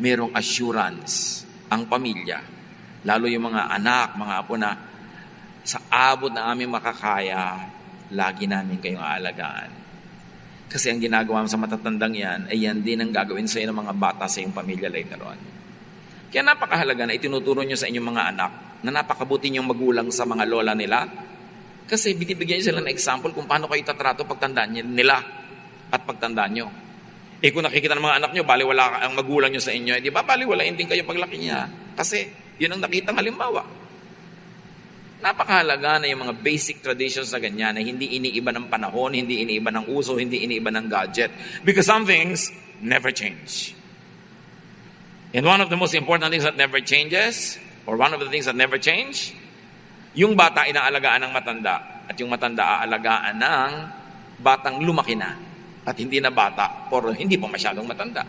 merong assurance ang pamilya, lalo yung mga anak, mga apo na sa abot na aming makakaya, lagi namin kayong aalagaan. Kasi ang ginagawa mo sa matatandang yan, ay yan din ang gagawin sa ng mga bata sa iyong pamilya later on. Kaya napakahalaga na itinuturo nyo sa inyong mga anak na napakabuti niyong magulang sa mga lola nila. Kasi binibigyan nyo sila ng example kung paano kayo tatrato pagtandaan nila at pagtandaan nyo. Kung nakikita ng mga anak nyo, baliwala ang magulang nyo sa inyo, di ba baliwalain din kayo paglaki niya? Kasi yun ang nakitang halimbawa. Napakahalaga na yung mga basic traditions na ganyan na hindi iniiba ng panahon, hindi iniiba ng uso, hindi iniiba ng gadget. Because some things never change. And one of the most important things that never changes, or one of the things that never change, yung bata inaalagaan ng matanda at yung matanda aalagaan ng batang lumaki na at hindi na bata or hindi pa masyadong matanda.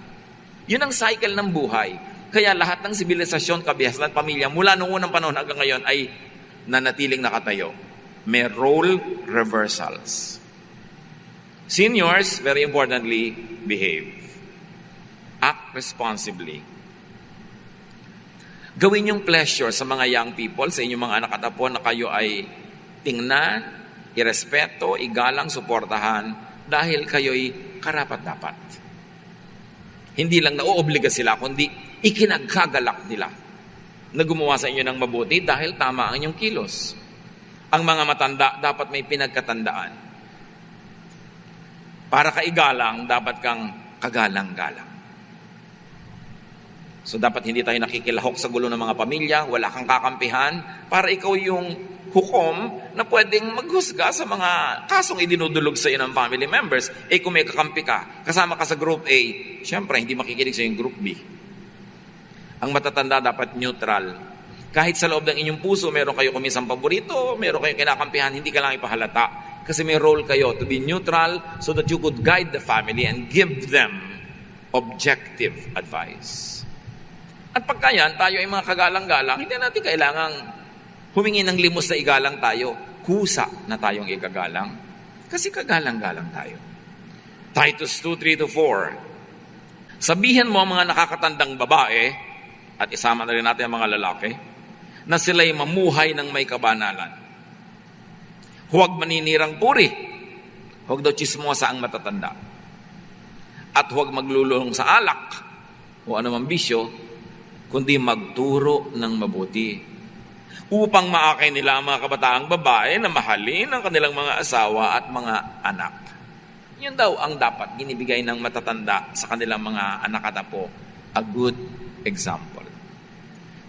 Yun ang cycle ng buhay. Kaya lahat ng sibilisasyon, kabihasan, pamilya, mula noong unang panahon hanggang ngayon ay nanatiling nakatayo. May role reversals. Seniors, very importantly, behave. Act responsibly. Gawin yung pleasure sa mga young people, sa inyong mga anak at apo na kayo ay tingnan, irespeto, igalang, suportahan dahil kayo'y karapat-dapat. Hindi lang nauobliga sila, kundi ikinagkagalak nila na gumawa sa inyo ng mabuti dahil tama ang inyong kilos. Ang mga matanda dapat may pinagkatandaan. Para kaigalang, dapat kang kagalang-galang. So dapat hindi tayo nakikilahok sa gulo ng mga pamilya, wala kang kakampihan, para ikaw yung hukom na pwedeng maghusga sa mga kasong idinudulog sa iyo ng family members. Kung may kakampi ka, kasama ka sa group A, syempre hindi makikinig sa yung group B. Ang matatanda dapat neutral. Kahit sa loob ng inyong puso, meron kayo kumisang paborito, meron kayong kinakampihan, hindi ka lang ipahalata. Kasi may role kayo to be neutral so that you could guide the family and give them objective advice. At pagka yan, tayo ay mga kagalang-galang, hindi natin kailangang humingi ng limos na igalang tayo. Kusa na tayong igagalang. Kasi kagalang-galang tayo. Titus 2:3-4. Sabihin mo ang mga nakakatandang babae, at isama na rin natin ang mga lalaki, na sila'y mamuhay ng may kabanalan. Huwag maninirang puri. Huwag daw chismosa ang matatanda. At huwag maglulong sa alak o anumang bisyo, kundi magturo ng mabuti. Upang maakay nila ang mga kabataang babae na mahalin ang kanilang mga asawa at mga anak. Yun daw ang dapat ginibigay ng matatanda sa kanilang mga anak at apo. A good example.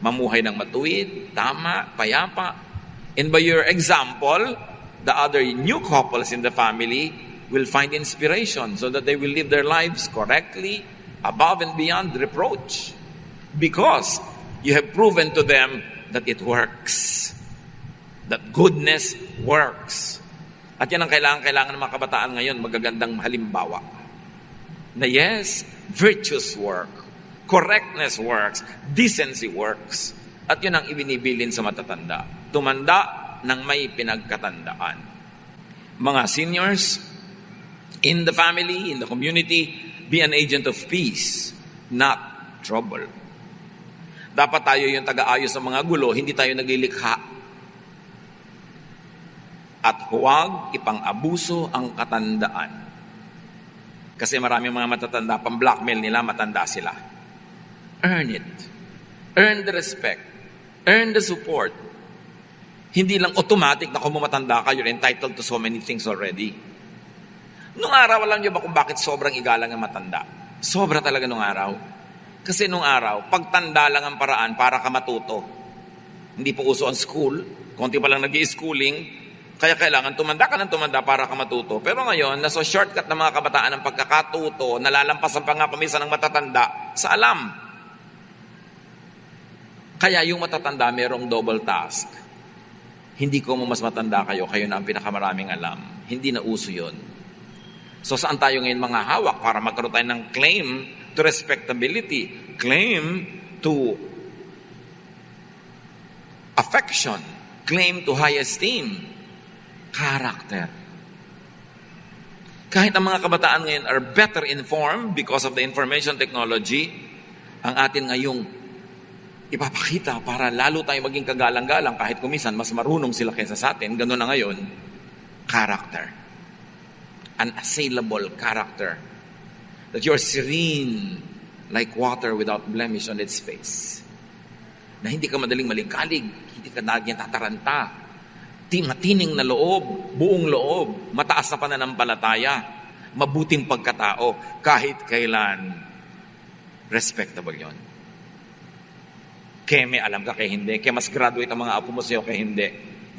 Mamuhay ng matuwid, tama, payapa. And by your example, the other new couples in the family will find inspiration so that they will live their lives correctly, above and beyond reproach. Because you have proven to them that it works. That goodness works. At yan ang kailangan ng mga kabataan ngayon, magagandang halimbawa. Na yes, virtues work. Correctness works. Decency works. At yun ang ibinibilin sa matatanda. Tumanda ng may pinagkatandaan. Mga seniors, in the family, in the community, be an agent of peace, not trouble. Dapat tayo yung taga-ayos sa mga gulo, hindi tayo naglilikha. At huwag ipang-abuso ang katandaan. Kasi maraming mga matatanda, pang-blackmail nila, matanda sila. Earn it. Earn the respect. Earn the support. Hindi lang automatic na kung matanda ka, you're entitled to so many things already. Nung araw, alam niyo ba kung bakit sobrang igalang ang matanda? Sobra talaga nung araw. Kasi nung araw, pagtanda lang ang paraan para ka matuto. Hindi po uso ang school, konti pa lang nag-i-schooling, kaya kailangan tumanda ka ng tumanda para ka matuto. Pero ngayon, nasa shortcut ng mga kabataan ng pagkakatuto, nalalampasan pa nga kuminsan ng matatanda sa alam. Kaya yung matatanda, merong double task. Hindi ko mas matanda kayo na ang pinakamaraming alam. Hindi na uso yun. So saan tayo ngayon mga hawak para magkaroon tayo ng claim to respectability, claim to affection, claim to high esteem, character. Kahit ang mga kabataan ngayon are better informed because of the information technology, ang atin ngayong ipapakita para lalo tayo maging kagalang-galang kahit kumisan mas marunong sila kaysa sa atin, gano'n na ngayon, character. An assailable character. That you're serene like water without blemish on its face. Na hindi ka madaling maligkalig, hindi ka laging tataranta. Matining na loob, buong loob, mataas na pananampalataya, mabuting pagkatao, kahit kailan, respectable yon. Kaya may alam ka, kaya hindi. Kaya mas graduate ang mga apo mo sa'yo, kaya hindi.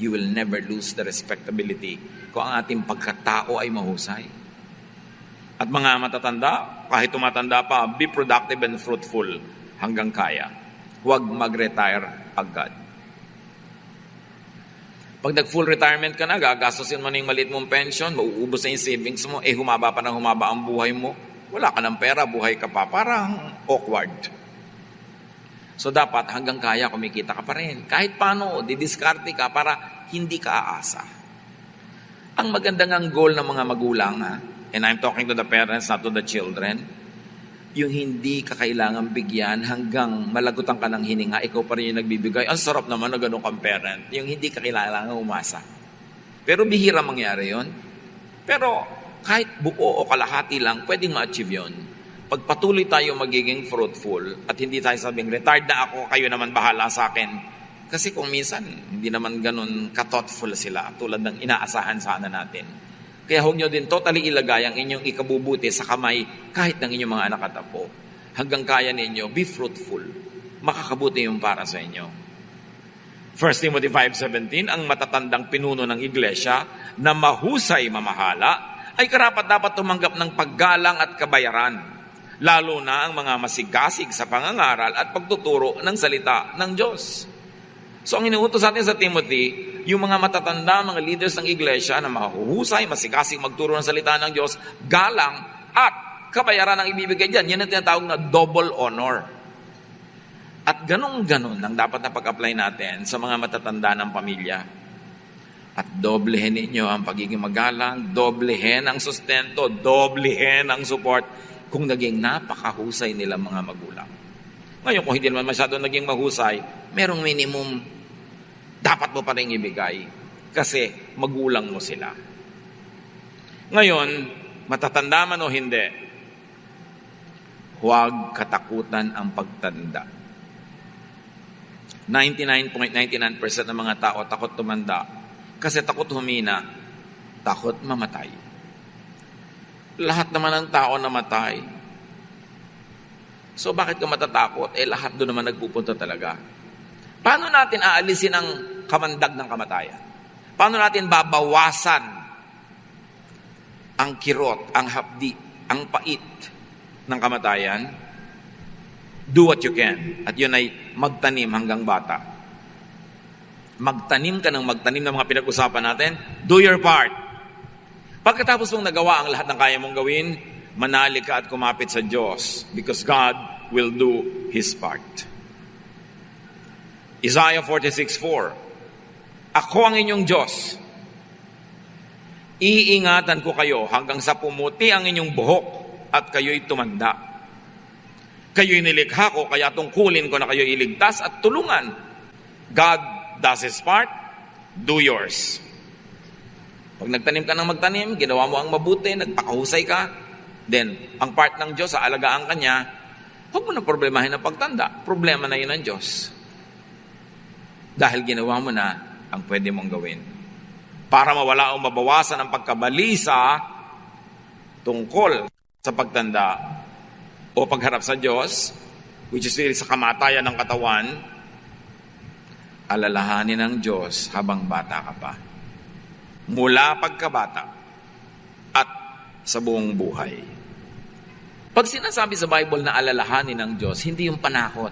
You will never lose the respectability kung ang ating pagkatao ay mahusay. At mga matatanda, kahit tumatanda pa, be productive and fruitful hanggang kaya. Huwag mag-retire agad. Pag nag-full retirement ka na, gagastusin mo na yung maliit mong pension, mauubos na yung savings mo, humaba pa ng humaba ang buhay mo, wala ka ng pera, buhay ka pa, parang awkward. So dapat hanggang kaya kumikita ka pa rin. Kahit paano, didiskarte ka para hindi ka aasa. Ang magandang ang goal ng mga magulang, and I'm talking to the parents, not to the children, yung hindi ka kailangan bigyan hanggang malagutan ka ng hininga, ikaw pa rin yung nagbibigay. Ang sarap naman na ganun kang parent. Yung hindi ka kailangan umasa. Pero bihira mangyari yon. Pero kahit buo o kalahati lang, pwedeng ma-achieve yun. Pag patuloy tayo magiging fruitful at hindi tayo sabing, retired na ako, kayo naman bahala sa akin. Kasi kung minsan, hindi naman ganun ka-thoughtful sila tulad ng inaasahan sana natin. Kaya huwag nyo din totally ilagay ang inyong ikabubuti sa kamay kahit ng inyong mga anak at apo. Hanggang kaya ninyo, be fruitful. Makakabuti yung para sa inyo. 1 Timothy 5:17, ang matatandang pinuno ng iglesia na mahusay mamahala ay karapat-dapat tumanggap ng paggalang at kabayaran, lalo na ang mga masigasig sa pangangaral at pagtuturo ng salita ng Diyos. So ang inuutos natin sa Timothy, yung mga matatanda, mga leaders ng iglesia na mahuhusay, masigasig magturo ng salita ng Diyos, galang at kabayaran ang ibibigay dyan. Yan ang tinatawag na double honor. At ganun-ganun ang dapat na pag-apply natin sa mga matatanda ng pamilya. At doblehin ninyo ang pagiging magalang, doblehin ang sustento, doblehin ang support kung naging napakahusay nila mga magulang. Ngayon, kung hindi naman masyado naging mahusay, merong minimum dapat mo pa rin ibigay kasi magulang mo sila. Ngayon, matatanda man o hindi, huwag katakutan ang pagtanda. 99.99% ng mga tao takot tumanda kasi takot humina, takot mamatay. Lahat naman ng tao namatay. So bakit ka matatakot? Lahat doon naman nagpupunta talaga. Paano natin aalisin ang kamandag ng kamatayan? Paano natin babawasan ang kirot, ang hapdi, ang pait ng kamatayan? Do what you can. At yun ay magtanim hanggang bata. Magtanim ka ng magtanim ng mga pinag-usapan natin. Do your part. Pagkatapos mong nagawa ang lahat ng kaya mong gawin, manalig ka at kumapit sa Diyos because God will do His part. Isaiah 46:4, ako ang inyong Diyos. Iingatan ko kayo hanggang sa pumuti ang inyong buhok at kayo'y tumanda. Kayo'y nilikha ko, kaya tungkulin ko na kayo'y iligtas at tulungan. God does His part, do yours. Pag nagtanim ka ng magtanim, ginawa mo ang mabuti, nagpakahusay ka, then ang part ng Diyos, aalagaan ka niya, huwag mo na problemahin ang pagtanda. Problema na yun ng Diyos. Dahil ginawa mo na ang pwede mong gawin. Para mawala o mabawasan ang pagkabalisa tungkol sa pagtanda o pagharap sa Diyos, which is really sa kamatayan ng katawan, alalahanin ng Diyos habang bata ka pa. Mula pagkabata at sa buong buhay. Pag sinasabi sa Bible na alalahanin ng Diyos, hindi yung panakot.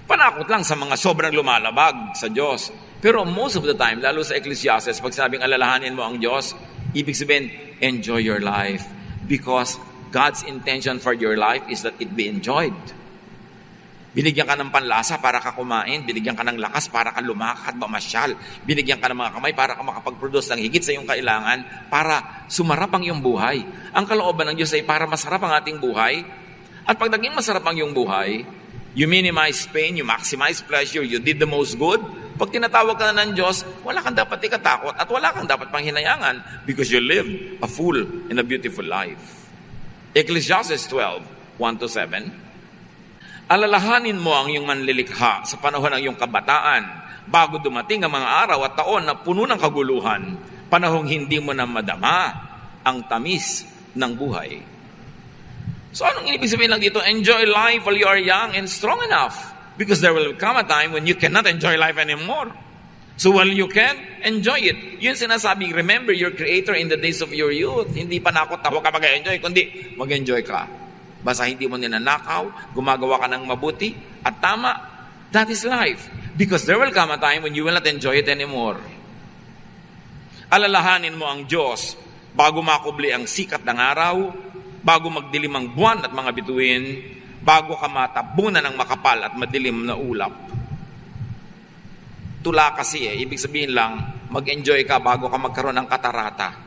Panakot lang sa mga sobrang lumalabag sa Diyos. Pero most of the time, lalo sa Ecclesiastes, pag sabing alalahanin mo ang Diyos, ibig sabihin, enjoy your life. Because God's intention for your life is that it be enjoyed. Binigyan ka ng panlasa para ka kumain, binigyan ka ng lakas para ka lumakad, mamasyal, binigyan ka ng mga kamay para ka makapag-produce ng higit sa iyong kailangan, para sumarap ang iyong buhay. Ang kalooban ng Diyos ay para masarap ang ating buhay, At pag naging masarap ang iyong buhay, you minimize pain, you maximize pleasure, you did the most good, pag tinatawag ka na ng Diyos, wala kang dapat ikatakot at wala kang dapat panghinayangan because you live a full and a beautiful life. Ecclesiastes 12:1-7. Alalahanin mo ang iyong manlilikha sa panahon ng iyong kabataan bago dumating ang mga araw at taon na puno ng kaguluhan, panahong hindi mo na madama ang tamis ng buhay. So anong ibig sabihin lang dito? Enjoy life while you are young and strong enough. Because there will come a time when you cannot enjoy life anymore. So while you can, enjoy it. Yun sinasabing, remember your Creator in the days of your youth. Hindi panakot na huwag ka mag-enjoy, kundi mag-enjoy ka. Basta hindi mo ninanakaw, gumagawa ka ng mabuti, at tama, that is life. Because there will come a time when you will not enjoy it anymore. Alalahanin mo ang Diyos bago makubli ang sikat ng araw, bago magdilim ang buwan at mga bituin, bago ka matabunan ng makapal at madilim na ulap. Tula kasi ibig sabihin lang, mag-enjoy ka bago ka magkaroon ng katarata.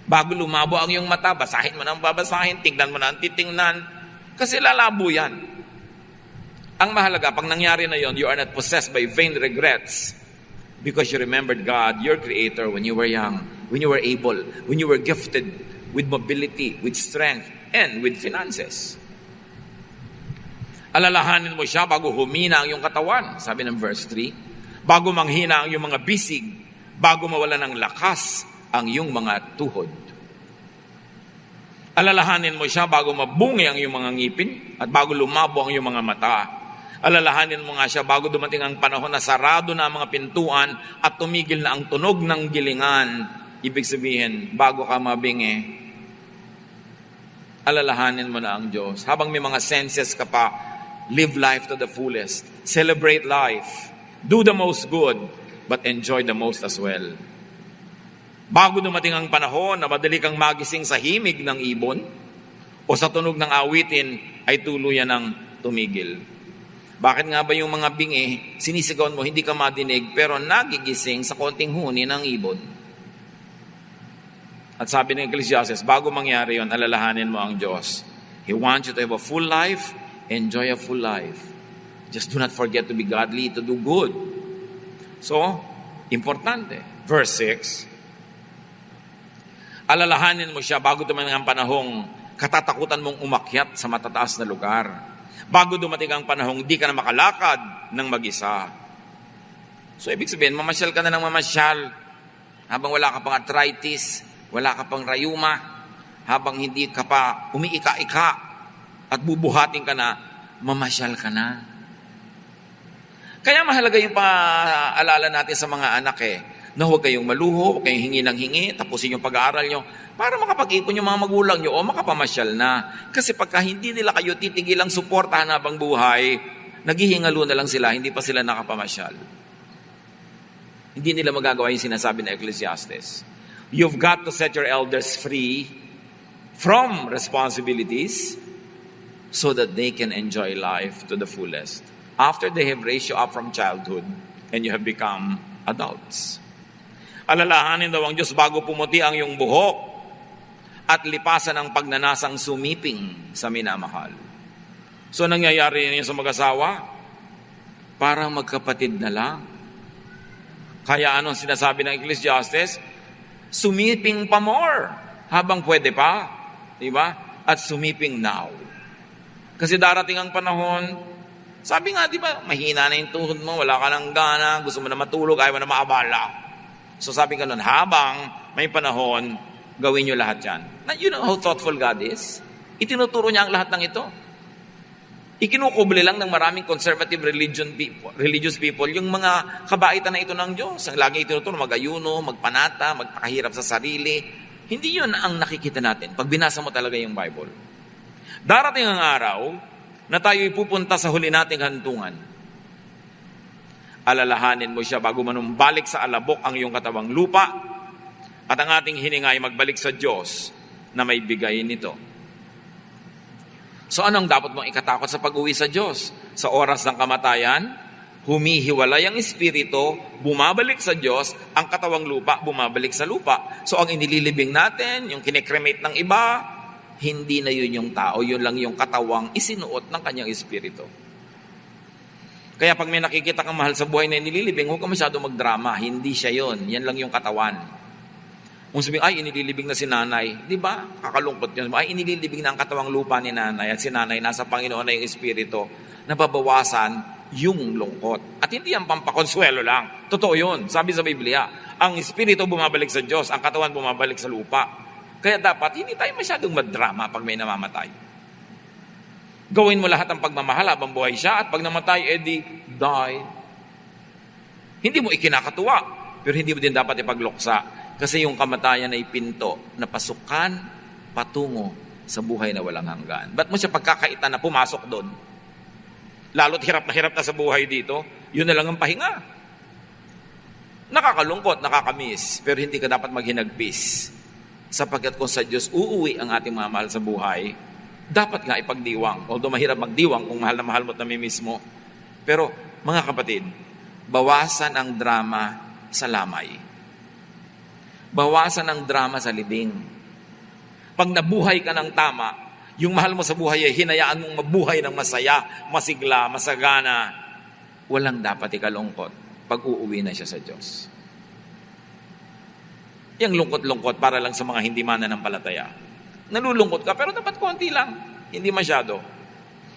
Bago lumabo ang iyong mata, basahin mo na ang babasahin, tingnan mo na ang titingnan, kasi lalabo yan. Ang mahalaga, pag nangyari na yon, you are not possessed by vain regrets because you remembered God, your Creator, when you were young, when you were able, when you were gifted with mobility, with strength, and with finances. Alalahanin mo siya bago humina ang iyong katawan, sabi ng verse 3, bago manghina ang iyong mga bisig, bago mawala ng lakas ang iyong mga tuhod. Alalahanin mo siya bago mabungi ang iyong mga ngipin at bago lumabo ang iyong mga mata. Alalahanin mo nga siya bago dumating ang panahon na sarado na ang mga pintuan at tumigil na ang tunog ng gilingan. Ibig sabihin, bago ka mabingi, alalahanin mo na ang Diyos. Habang may mga senses ka pa, live life to the fullest. Celebrate life. Do the most good, but enjoy the most as well. Bago dumating ang panahon na madali kang magising sa himig ng ibon o sa tunog ng awitin ay tuluyan ng tumigil. Bakit nga ba yung mga bingi, sinisigawan mo, hindi ka madinig, pero nagigising sa konting huni ng ibon? At sabi ng Ecclesiastes, bago mangyari yon, alalahanin mo ang Diyos. He wants you to have a full life, enjoy a full life. Just do not forget to be godly, to do good. So, importante. Verse 6, alalahanin mo siya bago dumating ang panahong katatakutan mong umakyat sa matataas na lugar. Bago dumating ang panahong di ka na makalakad ng mag-isa. So, ibig sabihin, mamasyal ka na ng mamasyal habang wala ka pang arthritis, wala ka pang rayuma, habang hindi ka pa umiika-ika at bubuhatin ka na, mamasyal ka na. Kaya mahalaga yung paalala natin sa mga anak na huwag kayong maluho, huwag kayong hingi ng hingi, tapusin yung pag-aaral nyo, para makapag-ipon yung mga magulang nyo o makapamasyal na. Kasi pagka hindi nila kayo titigilang suportahan habang buhay, naghihingalo na lang sila, hindi pa sila nakapamasyal. Hindi nila magagawa yung sinasabi ng Ecclesiastes. You've got to set your elders free from responsibilities so that they can enjoy life to the fullest after they have raised you up from childhood and you have become adults. Alalahanin daw ang Diyos bago pumuti ang iyong buhok at lipasan ang pagnanasang sumiping sa minamahal. So nangyayari niyo sa mag-asawa? Parang magkapatid na lang. Kaya anong sinasabi ng Ecclesiastes? Sumiping pa more habang pwede pa. Diba? At sumiping now. Kasi darating ang panahon, sabi nga, di ba, mahina na yung tuhod mo, wala ka ng gana, gusto mo na matulog, ayaw mo na maabala. So sabi ka nun, habang may panahon, gawin nyo lahat yan. Now, you know how thoughtful God is? Itinuturo niya ang lahat ng ito. Ikinukubli lang ng maraming conservative religious people yung mga kabaitan na ito ng Diyos. Ang lagi itinuturo, mag-ayuno, magpanata, magpakahirap sa sarili. Hindi yun ang nakikita natin pag binasa mo talaga yung Bible. Darating ang araw na tayo ipupunta sa huli nating hantungan. Alalahanin mo siya bago manumbalik sa alabok ang iyong katawang lupa at ang ating hininga ay magbalik sa Diyos na may bigay nito. So anong dapat mong ikatakot sa pag-uwi sa Diyos? Sa oras ng kamatayan, humihiwalay ang espiritu, bumabalik sa Diyos, ang katawang lupa, bumabalik sa lupa. So ang inililibing natin, yung kinikremate ng iba, hindi na yun yung tao, yun lang yung katawang isinuot ng kanyang espiritu. Kaya pag may nakikita kang mahal sa buhay na inililibing, huwag ka masyado magdrama. Hindi siya yun. Yan lang yung katawan. Kung sabihin, ay, inililibing na si nanay. Di ba? Kakalungkot yun. Ay, inililibing na ang katawang lupa ni nanay at si nanay nasa Panginoon na yung espiritu. Nababawasan yung lungkot. At hindi yan pampakonsuelo lang. Totoo yun. Sabi sa Biblia, ang espiritu bumabalik sa Diyos, ang katawan bumabalik sa lupa. Kaya dapat, hindi tayo masyadong madrama pag may namamatay. Gawin mo lahat ng pagmamahal habang buhay siya at pag namatay, edi, die. Hindi mo ikinakatuwa, pero hindi mo din dapat ipagluksa. Kasi yung kamatayan ay pinto na pasukan patungo sa buhay na walang hanggan. Ba't mo siya pagkakaitan na pumasok doon? Lalo't hirap na sa buhay dito, yun na lang ang pahinga. Nakakalungkot, nakakamiss, pero hindi ka dapat maghinagpis. Sapagkat kung sa Diyos uuwi ang ating mga mahal sa buhay, dapat nga ipagdiwang. Although mahirap magdiwang kung mahal na mahal mo at namimiss mo. Pero mga kapatid, bawasan ang drama sa lamay. Bawasan ang drama sa libing. Pag nabuhay ka ng tama, yung mahal mo sa buhay ay hinayaan mong mabuhay ng masaya, masigla, masagana. Walang dapat ikalungkot pag uuwi na siya sa Diyos. Yung lungkot-lungkot para lang sa mga hindi mananampalataya. Nalulungkot ka, pero dapat konti lang. Hindi masyado.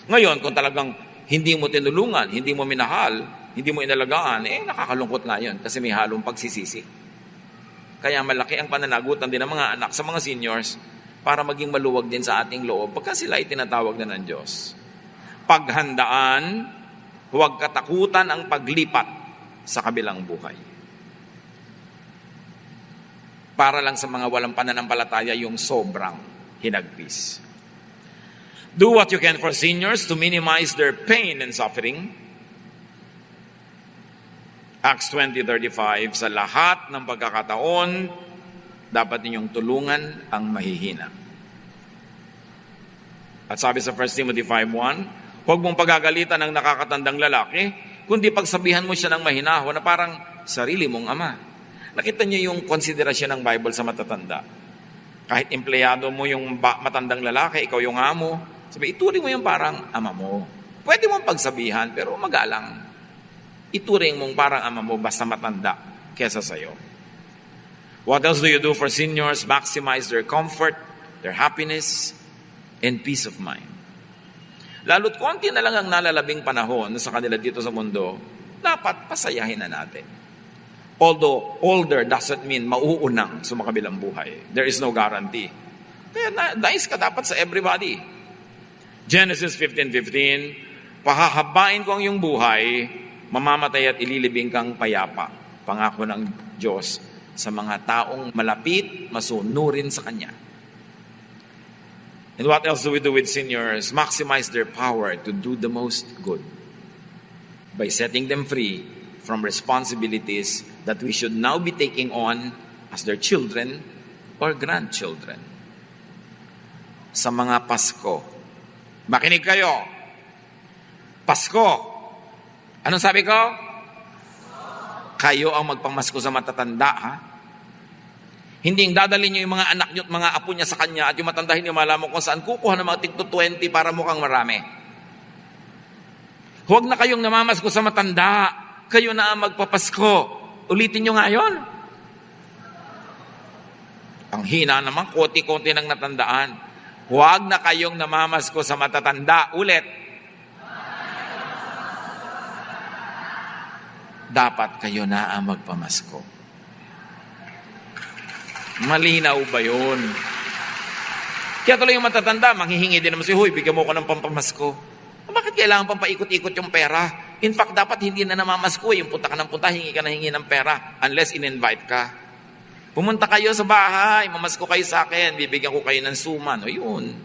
Ngayon, kung talagang hindi mo tinulungan, hindi mo minahal, hindi mo inalagaan, nakakalungkot nga yun kasi may halong pagsisisi. Kaya malaki ang pananagutan din ng mga anak sa mga seniors para maging maluwag din sa ating loob pagka sila ay tinatawag na ng Diyos. Paghandaan, huwag katakutan ang paglipat sa kabilang buhay. Para lang sa mga walang pananampalataya yung sobrang hinagpis. Do what you can for seniors to minimize their pain and suffering. Acts 20:35, sa lahat ng pagkakataon, dapat ninyong tulungan ang mahihina. At sabi sa 1 Timothy 5:1, huwag mong pagagalitan ng nakakatandang lalaki, kundi pagsabihan mo siya ng mahinahon na parang sarili mong ama. Nakita niyo yung konsiderasyon ng Bible sa matatanda. Kahit empleyado mo yung matandang lalaki, ikaw yung amo, sabi, ituring mo yung parang ama mo. Pwede mong pagsabihan, pero magalang. Ituring mong parang ama mo, basta matanda, kesa sa'yo. What else do you do for seniors? Maximize their comfort, their happiness, and peace of mind. Lalo't konti na lang ang nalalabing panahon sa kanila dito sa mundo, dapat pasayahin na natin. Although older doesn't mean mauunang sa makabilang buhay. There is no guarantee. Kaya nice ka dapat sa everybody. Genesis 15:15, pahahabain ko ang iyong buhay, mamamatay at ililibing kang payapa. Pangako ng Diyos sa mga taong malapit, masunurin sa Kanya. And what else do we do with seniors? Maximize their power to do the most good by setting them free from responsibilities that we should now be taking on as their children or grandchildren. Sa mga Pasko, makinig kayo. Pasko. Anong sabi ko? Kayo ang magpamasko sa matatanda, ha? Hindi dadalhin niyo yung mga anak niyo at mga apo niya sa kanya at yung matanda hindi malaman kung saan kukuha ng mga tigto 20 para mukhang marami. Huwag na kayong namamasko sa matanda. Kayo na ang magpapasko. Ulitin nyo nga yun. Ang hina naman, konti-konti nang natandaan. Huwag na kayong namamasko sa matatanda. Ulit. Dapat kayo na ang magpamasko. Malinaw ba yun? Kaya tuloy yung matatanda, manghihingi din naman si Huy, bigyan mo ko ng pampamasko. Bakit kailangan pang paikot-ikot yung pera? In fact, dapat hindi na namamasko. Yung punta ka ng punta, hingi ka na hingi ng pera. Unless in-invite ka. Pumunta kayo sa bahay, mamasko kayo sa akin, bibigyan ko kayo ng suman. O yun.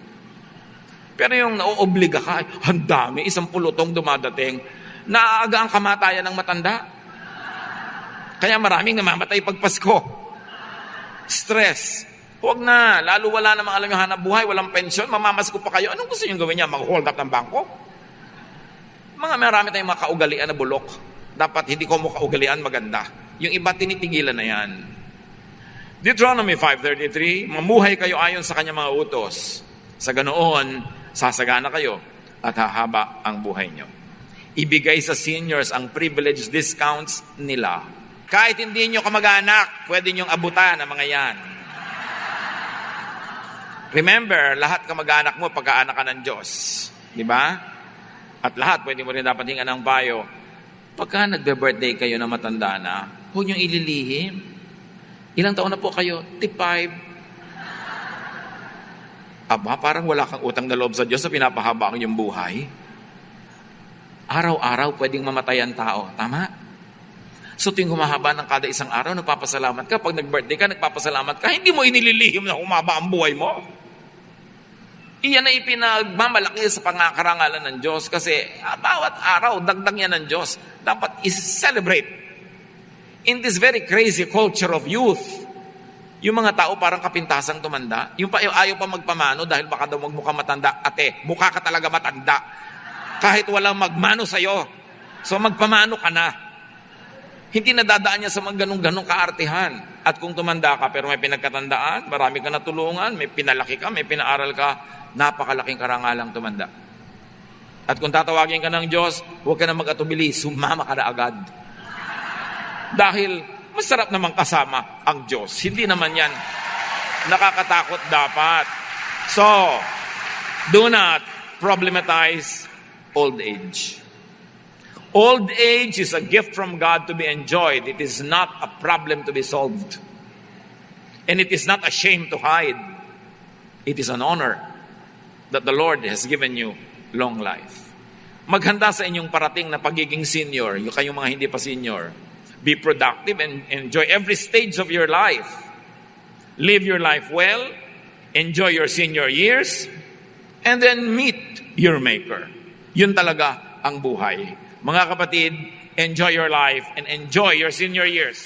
Pero yung nauobliga ka, ang dami, 10 pulutong dumadating, naaaga ang kamatayan ng matanda. Kaya maraming namamatay pag Pasko. Stress. Huwag na, lalo wala namang alam yung hanap buhay, walang pensyon, mamamasko pa kayo. Anong gusto nyo gawin niya? Mag-hold up ng bangko? Marami tayong mga kaugalian na bulok. Dapat hindi ko mo kaugalian maganda. Yung iba tinitigilan na yan. Deuteronomy 5:33, mamuhay kayo ayon sa kanyang mga utos, Sa ganoon, sasagana kayo at hahaba ang buhay nyo. Ibigay sa seniors ang privilege discounts nila. Kahit hindi nyo kamag-anak, pwede nyong abutan ang mga yan. Remember, lahat kamag-anak mo, pagkaanak ka ng Diyos. Di ba? At lahat, pwede mo rin dapat hingan ng payo. Pagka nagbe-birthday kayo na matanda na, huwag nyong ililihim. Ilang taon na po kayo? 5. Aba, parang wala kang utang na loob sa Diyos na pinapahaba ang iyong buhay. Araw-araw pwedeng mamatay ang tao. Tama? So tuwing humahaba ng kada isang araw, nagpapasalamat ka. Pag nag-birthday ka, nagpapasalamat ka. Hindi mo inililihim na humaba ang buhay mo. Iyan ay pinagmamalaki sa pangakarangalan ng Diyos kasi bawat araw, dagdag yan ng Diyos. Dapat is-celebrate. In this very crazy culture of youth, yung mga tao parang kapintasang tumanda. Yung ayaw pa magpamano dahil baka daw magmukha matanda. Ate, mukha ka talaga matanda. Kahit walang magmano sa'yo. So magpamano ka na. Hindi nadadaan niya sa mga ganong-ganong kaartihan. At kung tumanda ka pero may pinagkatandaan, marami ka natulungan, may pinalaki ka, may pinaaral ka, napakalaking karangalang tumanda. At kung tatawagin ka ng Diyos, huwag ka na mag-atubili, sumama ka na agad. Dahil masarap naman kasama ang Diyos. Hindi naman yan nakakatakot dapat. So, do not problematize old age. Old age is a gift from God to be enjoyed. It is not a problem to be solved. And it is not a shame to hide. It is an honor that the Lord has given you long life. Maghanda sa inyong parating na pagiging senior, yung kayong mga hindi pa senior. Be productive and enjoy every stage of your life. Live your life well, enjoy your senior years, and then meet your Maker. Yun talaga ang buhay. Mga kapatid, enjoy your life and enjoy your senior years.